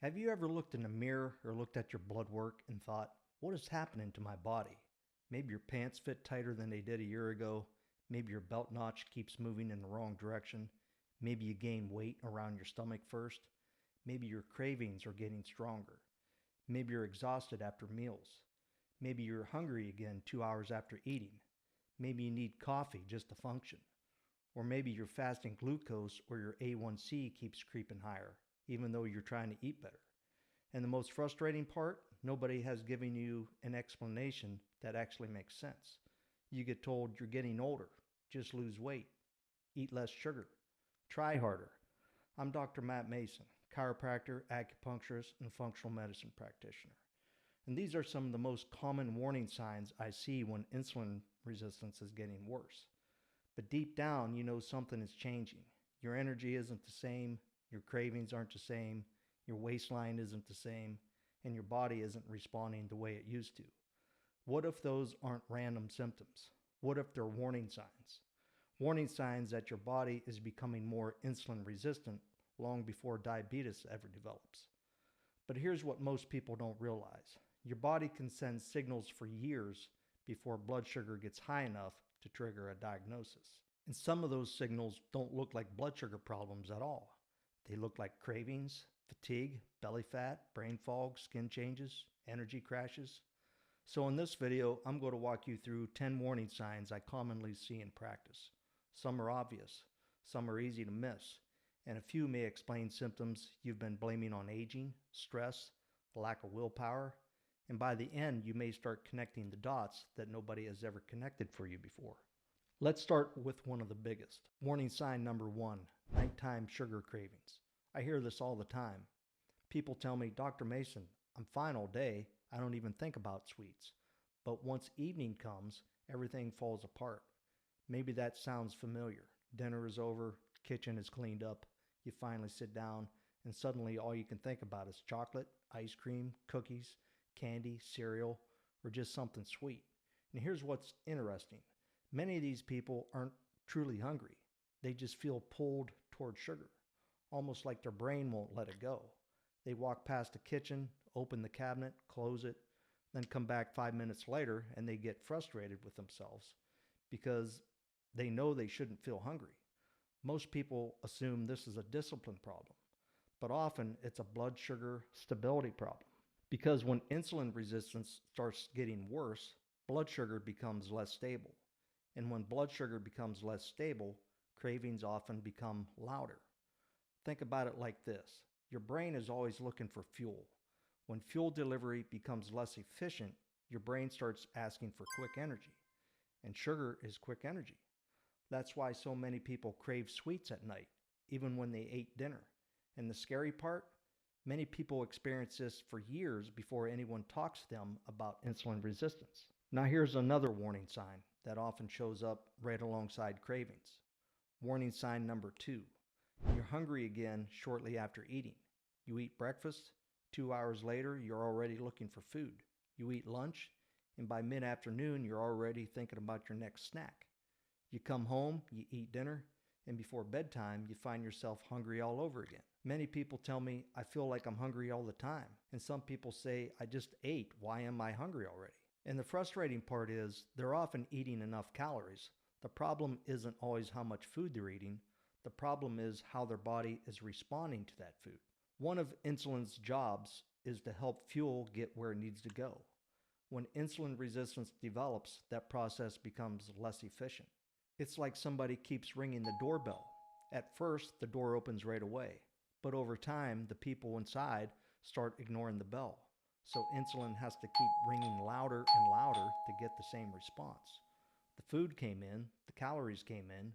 Have you ever looked in the mirror or looked at your blood work and thought, what is happening to my body? Maybe your pants fit tighter than they did a year ago. Maybe your belt notch keeps moving in the wrong direction. Maybe you gain weight around your stomach first. Maybe your cravings are getting stronger. Maybe you're exhausted after meals. Maybe you're hungry again 2 hours after eating. Maybe you need coffee just to function. Or maybe you're fasting glucose or your A1C keeps creeping higher, even though you're trying to eat better. And the most frustrating part, nobody has given you an explanation that actually makes sense. You get told you're getting older, just lose weight, eat less sugar, try harder. I'm Dr. Matt Mason, chiropractor, acupuncturist, and functional medicine practitioner. And these are some of the most common warning signs I see when insulin resistance is getting worse. But deep down, you know something is changing. Your energy isn't the same, your cravings aren't the same, your waistline isn't the same, and your body isn't responding the way it used to. What if those aren't random symptoms? What if they're warning signs? Warning signs that your body is becoming more insulin resistant long before diabetes ever develops. But here's what most people don't realize. Your body can send signals for years before blood sugar gets high enough to trigger a diagnosis. And some of those signals don't look like blood sugar problems at all. They look like cravings, fatigue, belly fat, brain fog, skin changes, energy crashes. So in this video, I'm going to walk you through 10 warning signs I commonly see in practice. Some are obvious, some are easy to miss, and a few may explain symptoms you've been blaming on aging, stress, lack of willpower, and by the end, you may start connecting the dots that nobody has ever connected for you before. Let's start with one of the biggest. Warning sign number 1, nighttime sugar cravings. I hear this all the time. People tell me, Dr. Mason, I'm fine all day. I don't even think about sweets. But once evening comes, everything falls apart. Maybe that sounds familiar. Dinner is over, kitchen is cleaned up, you finally sit down, and suddenly all you can think about is chocolate, ice cream, cookies, candy, cereal, or just something sweet. And here's what's interesting. Many of these people aren't truly hungry. They just feel pulled toward sugar, almost like their brain won't let it go. They walk past the kitchen, open the cabinet, close it, then come back 5 minutes later and they get frustrated with themselves because they know they shouldn't feel hungry. Most people assume this is a discipline problem, but often it's a blood sugar stability problem. Because when insulin resistance starts getting worse, blood sugar becomes less stable. And when blood sugar becomes less stable, cravings often become louder. Think about it like this. Your brain is always looking for fuel. When fuel delivery becomes less efficient, your brain starts asking for quick energy. And sugar is quick energy. That's why so many people crave sweets at night, even when they ate dinner. And the scary part? Many people experience this for years before anyone talks to them about insulin resistance. Now here's another warning sign that often shows up right alongside cravings. Warning sign number 2. You're hungry again shortly after eating. You eat breakfast, 2 hours later you're already looking for food. You eat lunch, and by mid-afternoon you're already thinking about your next snack. You come home, you eat dinner, and before bedtime you find yourself hungry all over again. Many people tell me, I feel like I'm hungry all the time. And some people say, I just ate. Why am I hungry already? And the frustrating part is they're often eating enough calories. The problem isn't always how much food they're eating. The problem is how their body is responding to that food. One of insulin's jobs is to help fuel get where it needs to go. When insulin resistance develops, that process becomes less efficient. It's like somebody keeps ringing the doorbell. At first, the door opens right away. But over time, the people inside start ignoring the bell. So insulin has to keep ringing louder and louder to get the same response. The food came in, the calories came in,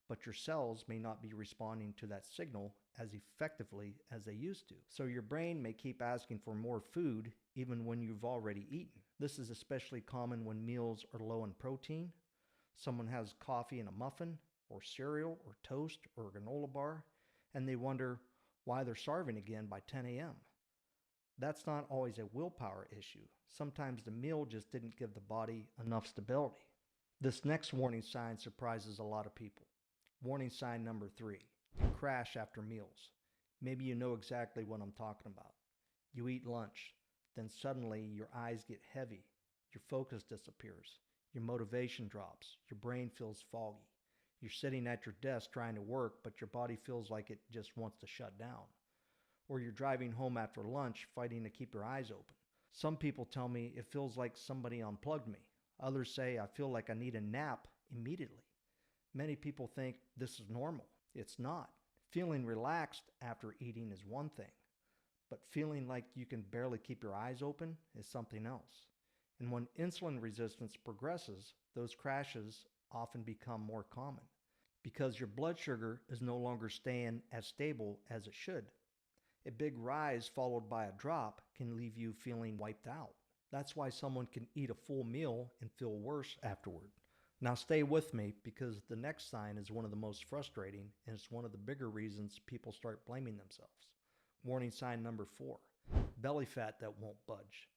but your cells may not be responding to that signal as effectively as they used to. So your brain may keep asking for more food even when you've already eaten. This is especially common when meals are low in protein. Someone has coffee and a muffin, or cereal, or toast, or a granola bar, and they wonder why they're starving again by 10 a.m. That's not always a willpower issue. Sometimes the meal just didn't give the body enough stability. This next warning sign surprises a lot of people. Warning sign number 3, you crash after meals. Maybe you know exactly what I'm talking about. You eat lunch, then suddenly your eyes get heavy, your focus disappears, your motivation drops, your brain feels foggy. You're sitting at your desk trying to work, but your body feels like it just wants to shut down. Or you're driving home after lunch fighting to keep your eyes open. Some people tell me it feels like somebody unplugged me. Others say I feel like I need a nap immediately. Many people think this is normal. It's not. Feeling relaxed after eating is one thing, but feeling like you can barely keep your eyes open is something else. And when insulin resistance progresses, those crashes often become more common because your blood sugar is no longer staying as stable as it should. A big rise followed by a drop can leave you feeling wiped out. That's why someone can eat a full meal and feel worse afterward. Now stay with me because the next sign is one of the most frustrating and it's one of the bigger reasons people start blaming themselves. Warning sign number 4, belly fat that won't budge.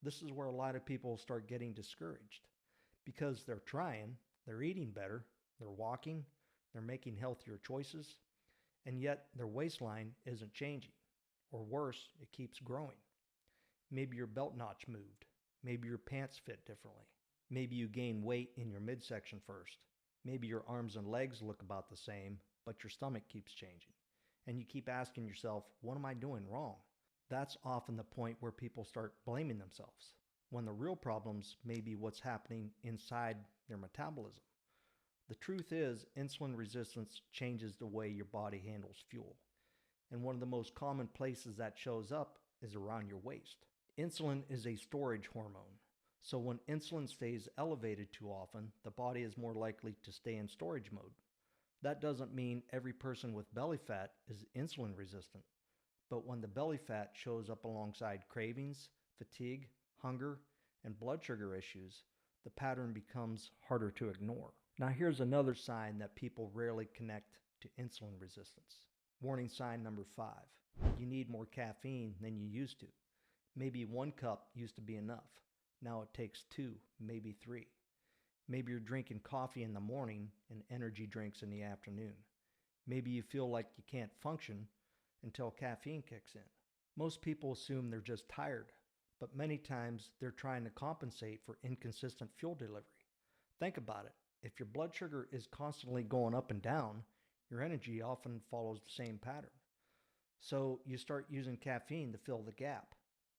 This is where a lot of people start getting discouraged because they're trying, they're eating better, they're walking, they're making healthier choices, and yet their waistline isn't changing. Or worse, it keeps growing. Maybe your belt notch moved. Maybe your pants fit differently. Maybe you gain weight in your midsection first. Maybe your arms and legs look about the same, but your stomach keeps changing. And you keep asking yourself, what am I doing wrong? That's often the point where people start blaming themselves, when the real problems may be what's happening inside their metabolism. The truth is, insulin resistance changes the way your body handles fuel. And one of the most common places that shows up is around your waist. Insulin is a storage hormone. So when insulin stays elevated too often, the body is more likely to stay in storage mode. That doesn't mean every person with belly fat is insulin resistant. But when the belly fat shows up alongside cravings, fatigue, hunger, and blood sugar issues, the pattern becomes harder to ignore. Now here's another sign that people rarely connect to insulin resistance. Warning sign number 5. You need more caffeine than you used to. Maybe 1 cup used to be enough. Now it takes 2, maybe 3. Maybe you're drinking coffee in the morning and energy drinks in the afternoon. Maybe you feel like you can't function until caffeine kicks in. Most people assume they're just tired, but many times they're trying to compensate for inconsistent fuel delivery. Think about it. If your blood sugar is constantly going up and down, your energy often follows the same pattern. So you start using caffeine to fill the gap,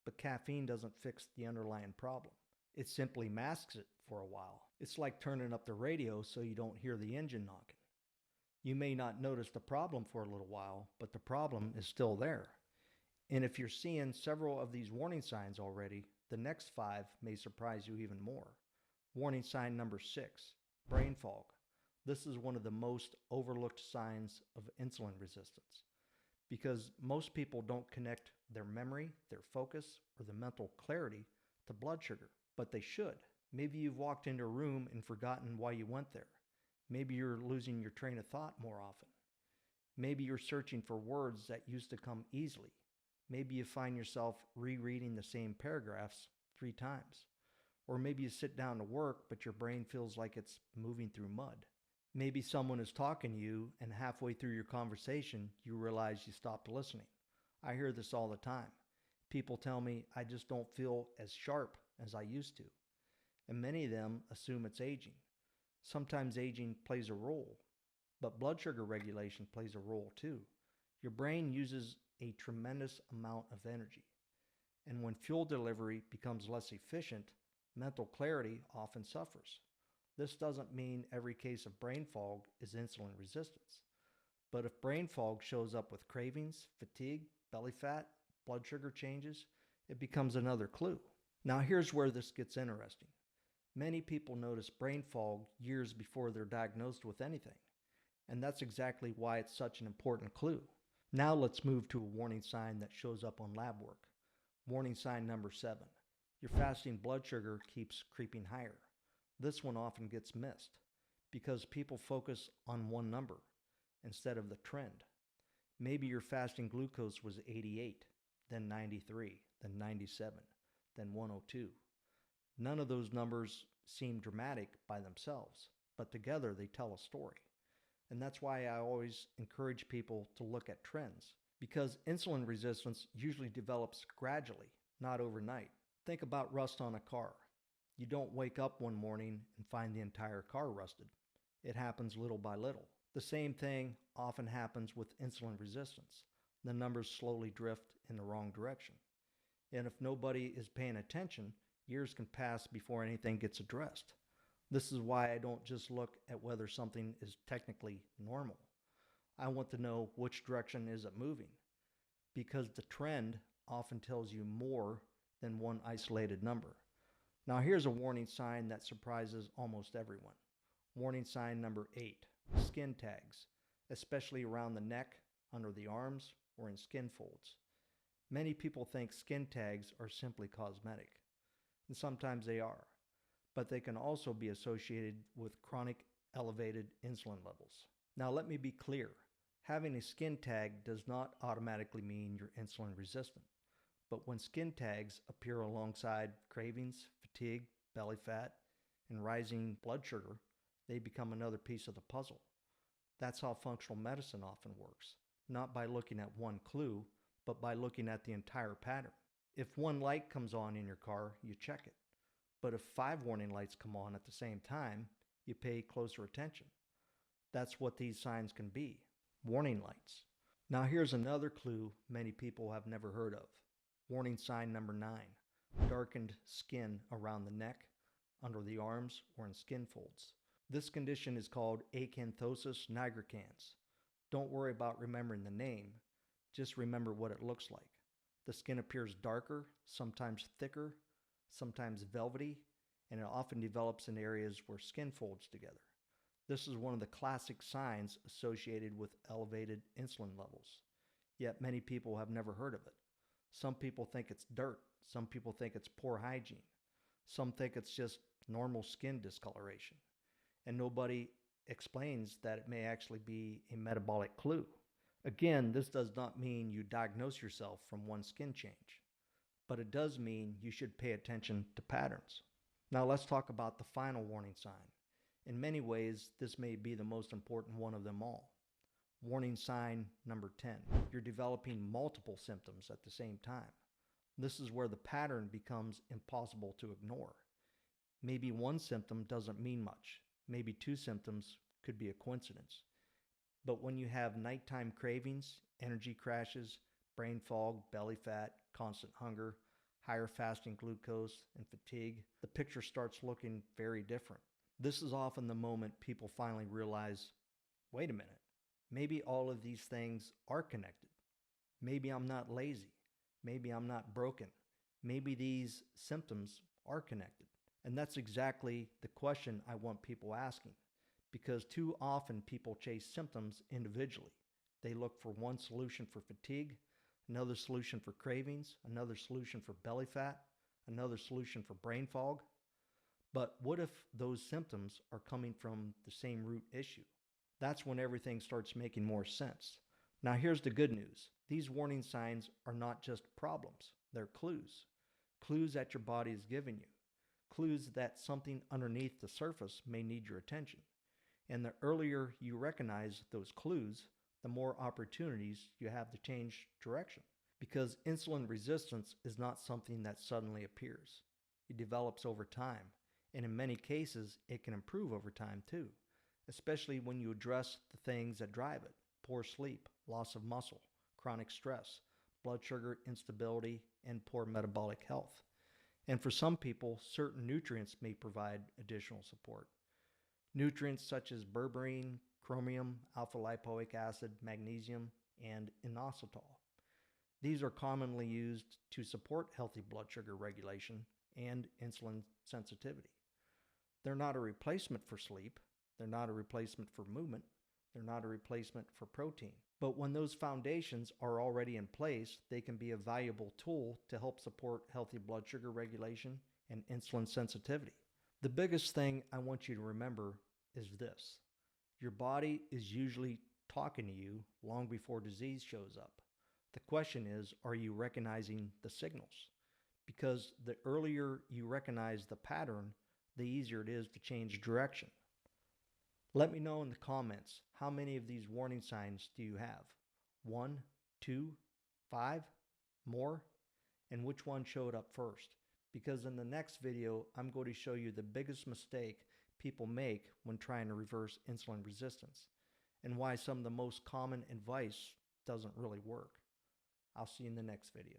but caffeine doesn't fix the underlying problem. It simply masks it for a while. It's like turning up the radio so you don't hear the engine knocking. You may not notice the problem for a little while, but the problem is still there. And if you're seeing several of these warning signs already, the next 5 may surprise you even more. Warning sign number 6, brain fog. This is one of the most overlooked signs of insulin resistance because most people don't connect their memory, their focus, or the mental clarity to blood sugar, but they should. Maybe you've walked into a room and forgotten why you went there. Maybe you're losing your train of thought more often. Maybe you're searching for words that used to come easily. Maybe you find yourself rereading the same paragraphs 3 times. Or maybe you sit down to work, but your brain feels like it's moving through mud. Maybe someone is talking to you and halfway through your conversation, you realize you stopped listening. I hear this all the time. People tell me I just don't feel as sharp as I used to. And many of them assume it's aging. Sometimes aging plays a role, but blood sugar regulation plays a role too. Your brain uses a tremendous amount of energy. And when fuel delivery becomes less efficient, mental clarity often suffers. This doesn't mean every case of brain fog is insulin resistance. But if brain fog shows up with cravings, fatigue, belly fat, blood sugar changes, it becomes another clue. Now here's where this gets interesting. Many people notice brain fog years before they're diagnosed with anything. And that's exactly why it's such an important clue. Now let's move to a warning sign that shows up on lab work. Warning sign number 7. Your fasting blood sugar keeps creeping higher. This one often gets missed because people focus on one number instead of the trend. Maybe your fasting glucose was 88, then 93, then 97, then 102. None of those numbers seem dramatic by themselves, but together they tell a story. And that's why I always encourage people to look at trends, Because insulin resistance usually develops gradually, not overnight. Think about rust on a car. You don't wake up one morning and find the entire car rusted. It happens little by little. The same thing often happens with insulin resistance. The numbers slowly drift in the wrong direction. And if nobody is paying attention, years can pass before anything gets addressed. This is why I don't just look at whether something is technically normal. I want to know which direction is it moving, because the trend often tells you more than one isolated number. Now here's a warning sign that surprises almost everyone. Warning sign number 8, skin tags, especially around the neck, under the arms, or in skin folds. Many people think skin tags are simply cosmetic, and sometimes they are, but they can also be associated with chronic elevated insulin levels. Now let me be clear, having a skin tag does not automatically mean you're insulin resistant, but when skin tags appear alongside cravings, fatigue, belly fat, and rising blood sugar, they become another piece of the puzzle. That's how functional medicine often works, not by looking at one clue, but by looking at the entire pattern. If one light comes on in your car, you check it. But if 5 warning lights come on at the same time, you pay closer attention. That's what these signs can be, warning lights. Now here's another clue many people have never heard of. Warning sign number 9, darkened skin around the neck, under the arms, or in skin folds. This condition is called acanthosis nigricans. Don't worry about remembering the name, just remember what it looks like. The skin appears darker, sometimes thicker, sometimes velvety, and it often develops in areas where skin folds together. This is one of the classic signs associated with elevated insulin levels, yet many people have never heard of it. Some people think it's dirt, some people think it's poor hygiene, some think it's just normal skin discoloration, and nobody explains that it may actually be a metabolic clue. Again, this does not mean you diagnose yourself from one skin change, but it does mean you should pay attention to patterns. Now let's talk about the final warning sign. In many ways, this may be the most important one of them all. Warning sign number 10. You're developing multiple symptoms at the same time. This is where the pattern becomes impossible to ignore. Maybe one symptom doesn't mean much. Maybe 2 symptoms could be a coincidence. But when you have nighttime cravings, energy crashes, brain fog, belly fat, constant hunger, higher fasting glucose, and fatigue, the picture starts looking very different. This is often the moment people finally realize, wait a minute, maybe all of these things are connected. Maybe I'm not lazy. Maybe I'm not broken. Maybe these symptoms are connected. And that's exactly the question I want people asking, because too often people chase symptoms individually. They look for one solution for fatigue, another solution for cravings, another solution for belly fat, another solution for brain fog. But what if those symptoms are coming from the same root issue? That's when everything starts making more sense. Now here's the good news. These warning signs are not just problems, they're clues. Clues that your body is giving you. Clues that something underneath the surface may need your attention. And the earlier you recognize those clues, the more opportunities you have to change direction. Because insulin resistance is not something that suddenly appears. It develops over time, and in many cases, it can improve over time too, especially when you address the things that drive it: poor sleep, loss of muscle, chronic stress, blood sugar instability, and poor metabolic health. And for some people, certain nutrients may provide additional support. Nutrients such as berberine, chromium, alpha-lipoic acid, magnesium, and inositol. These are commonly used to support healthy blood sugar regulation and insulin sensitivity. They're not a replacement for sleep. They're not a replacement for movement. They're not a replacement for protein. But when those foundations are already in place, they can be a valuable tool to help support healthy blood sugar regulation and insulin sensitivity. The biggest thing I want you to remember is this: your body is usually talking to you long before disease shows up. The question is, are you recognizing the signals? Because the earlier you recognize the pattern, the easier it is to change direction. Let me know in the comments, how many of these warning signs do you have? 1, 2, 5, more? And which one showed up first? Because in the next video, I'm going to show you the biggest mistake people make when trying to reverse insulin resistance and why some of the most common advice doesn't really work. I'll see you in the next video.